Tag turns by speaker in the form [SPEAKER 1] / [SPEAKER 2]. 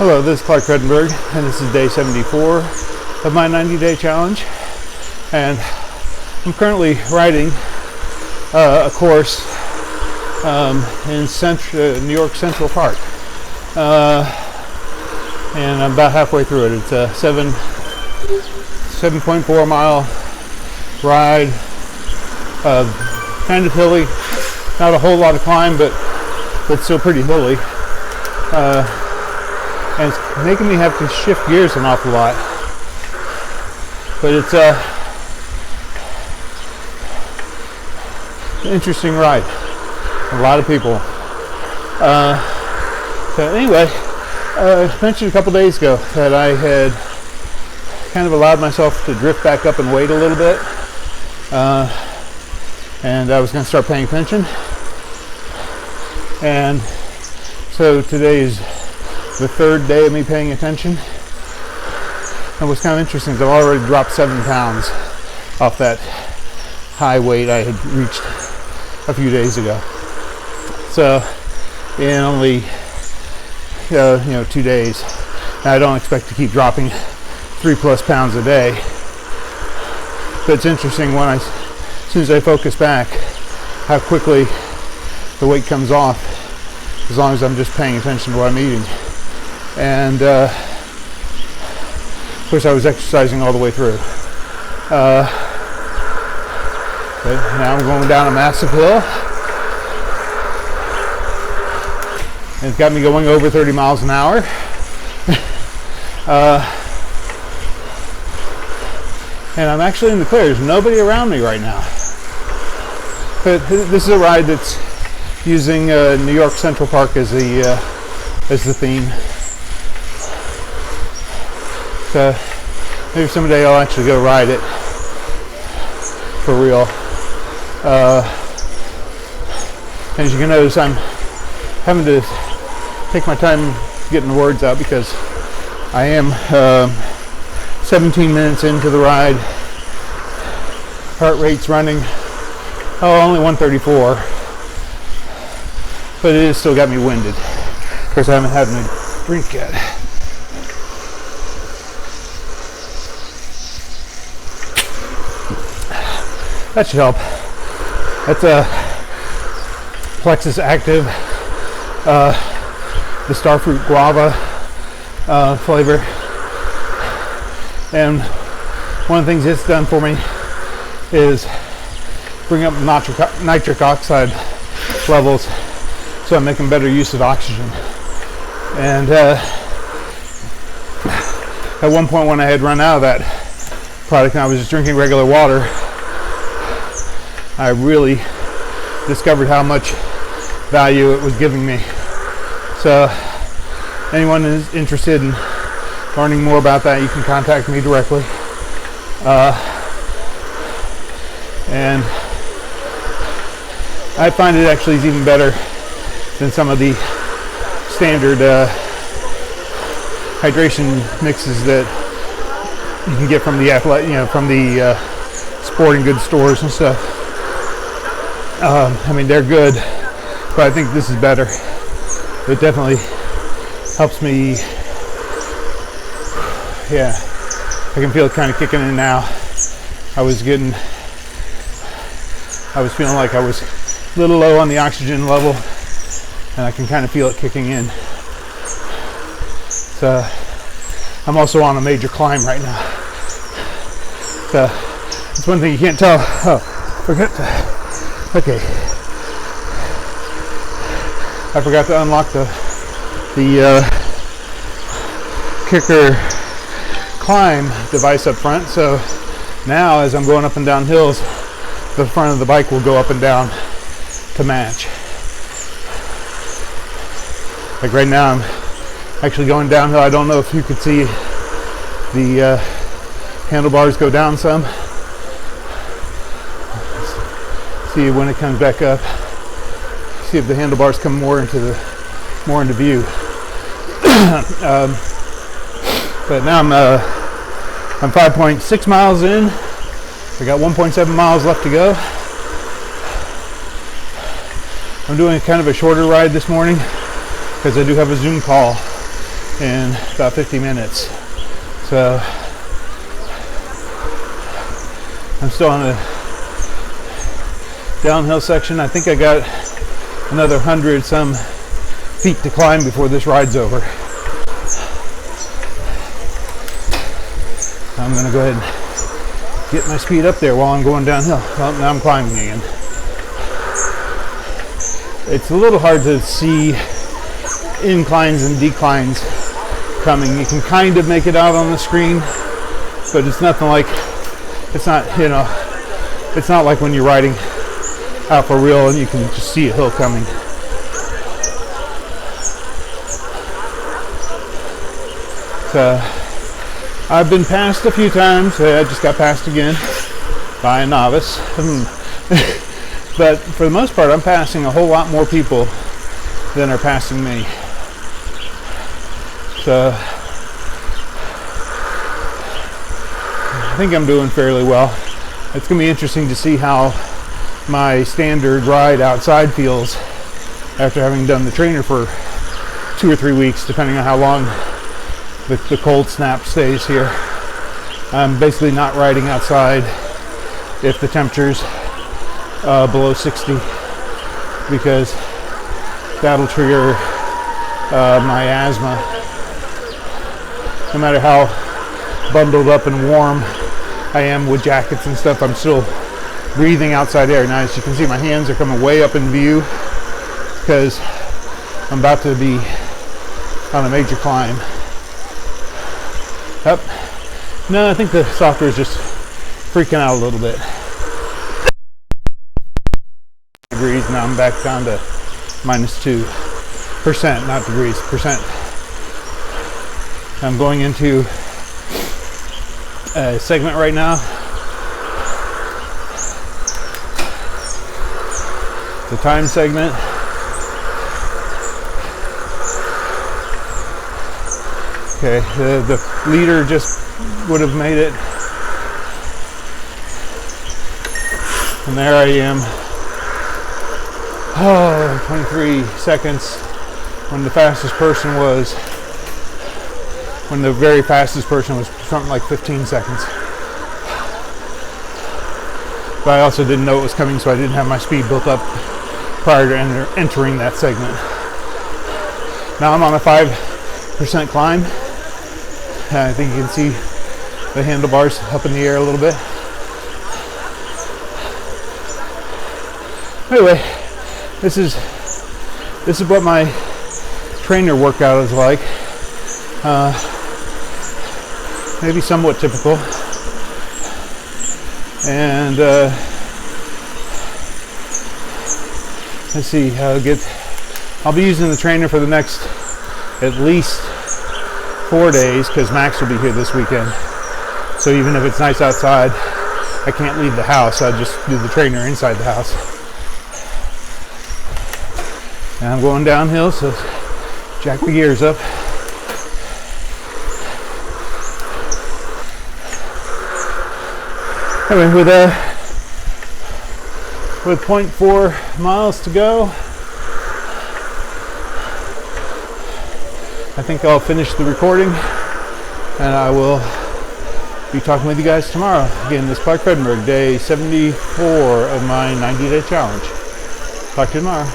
[SPEAKER 1] Hello, this is Clark Redenberg, and this is day 74 of my 90-day challenge. And I'm currently riding a course in New York Central Park. And I'm about halfway through it. It's a 7.4 mile ride, kind of hilly, not a whole lot of climb, but still pretty hilly. And it's making me have to shift gears an awful lot. But it's an interesting ride. A lot of people. So anyway, I mentioned a couple days ago that I had kind of allowed myself to drift back up and wait a little bit. And I was going to start paying attention. And so today is the third day of me paying attention. And what's kind of interesting is I've already dropped 7 pounds off that high weight I had reached a few days ago. So in only 2 days. Now, I don't expect to keep dropping 3+ pounds a day. But it's interesting as soon as I focus back, how quickly the weight comes off, as long as I'm just paying attention to what I'm eating. And of course I was exercising all the way through. But now I'm going down a massive hill. And it's got me going over 30 miles an hour. And I'm actually in the clear. There's nobody around me right now. But this is a ride that's using New York Central Park as the theme. So maybe someday I'll actually go ride it for real. As you can notice, I'm having to take my time getting the words out because I am 17 minutes into the ride. Heart rate's running, only 134, but it has still got me winded. Of course, I haven't had my drink yet. That should help. That's a Plexus Active, the Starfruit Guava flavor. And one of the things it's done for me is bring up nitric oxide levels, so I'm making better use of oxygen. And at one point when I had run out of that product and I was just drinking regular water, I really discovered how much value it was giving me. So anyone who's interested in learning more about that, you can contact me directly. And I find it actually is even better than some of the standard hydration mixes that you can get from the from the sporting goods stores and stuff. I mean, they're good, but I think this is better. It definitely helps me. Yeah, I can feel it kind of kicking in now. I was feeling like I was a little low on the oxygen level, and I can kind of feel it kicking in. So I'm also on a major climb right now. So it's one thing you can't tell. Okay. I forgot to unlock the kicker climb device up front, so now as I'm going up and down hills, the front of the bike will go up and down to match. Like right now I'm actually going downhill. I don't know if you could see the handlebars go down some. See when it comes back up. See if the handlebars come more into view. But now I'm 5.6 miles in. I got 1.7 miles left to go. I'm doing kind of a shorter ride this morning because I do have a Zoom call in about 50 minutes. So I'm still on a downhill section. I think I got another 100 some feet to climb before this ride's over. I'm going to go ahead and get my speed up there while I'm going downhill. Well, now I'm climbing again. It's a little hard to see inclines and declines coming. You can kind of make it out on the screen, but it's nothing like, it's not, you know, it's not like when you're riding out for real and you can just see a hill coming. So I've been passed a few times. I just got passed again by a novice. But for the most part, I'm passing a whole lot more people than are passing me. So I think I'm doing fairly well. It's going to be interesting to see how my standard ride outside feels after having done the trainer for 2 or 3 weeks, depending on how long the cold snap stays here. I'm basically not riding outside if the temperature's below 60, because that'll trigger my asthma. No matter how bundled up and warm I am with jackets and stuff, I'm still breathing outside air. Now, as you can see, my hands are coming way up in view because I'm about to be on a major climb. Up. No, I think the software is just freaking out a little bit. Degrees, now I'm back down to -2%, not degrees, percent. I'm going into a segment right now. The time segment. Okay, the leader just would have made it. And there I am. Oh, 23 seconds when the very fastest person was something like 15 seconds. But I also didn't know it was coming, so I didn't have my speed built up prior to entering that segment. Now I'm on a 5% climb. I think you can see the handlebars up in the air a little bit. Anyway, this is what my trainer workout is like. Maybe somewhat typical. And let's see, I'll be using the trainer for the next at least 4 days, because Max will be here this weekend. So even if it's nice outside, I can't leave the house. I'll just do the trainer inside the house. And I'm going downhill, so jack the gears up. Anyway, with 0.4 miles to go, I think I'll finish the recording, and I will be talking with you guys tomorrow. Again, this is Clark Fredenberg, day 74 of my 90-day challenge. Talk to you tomorrow.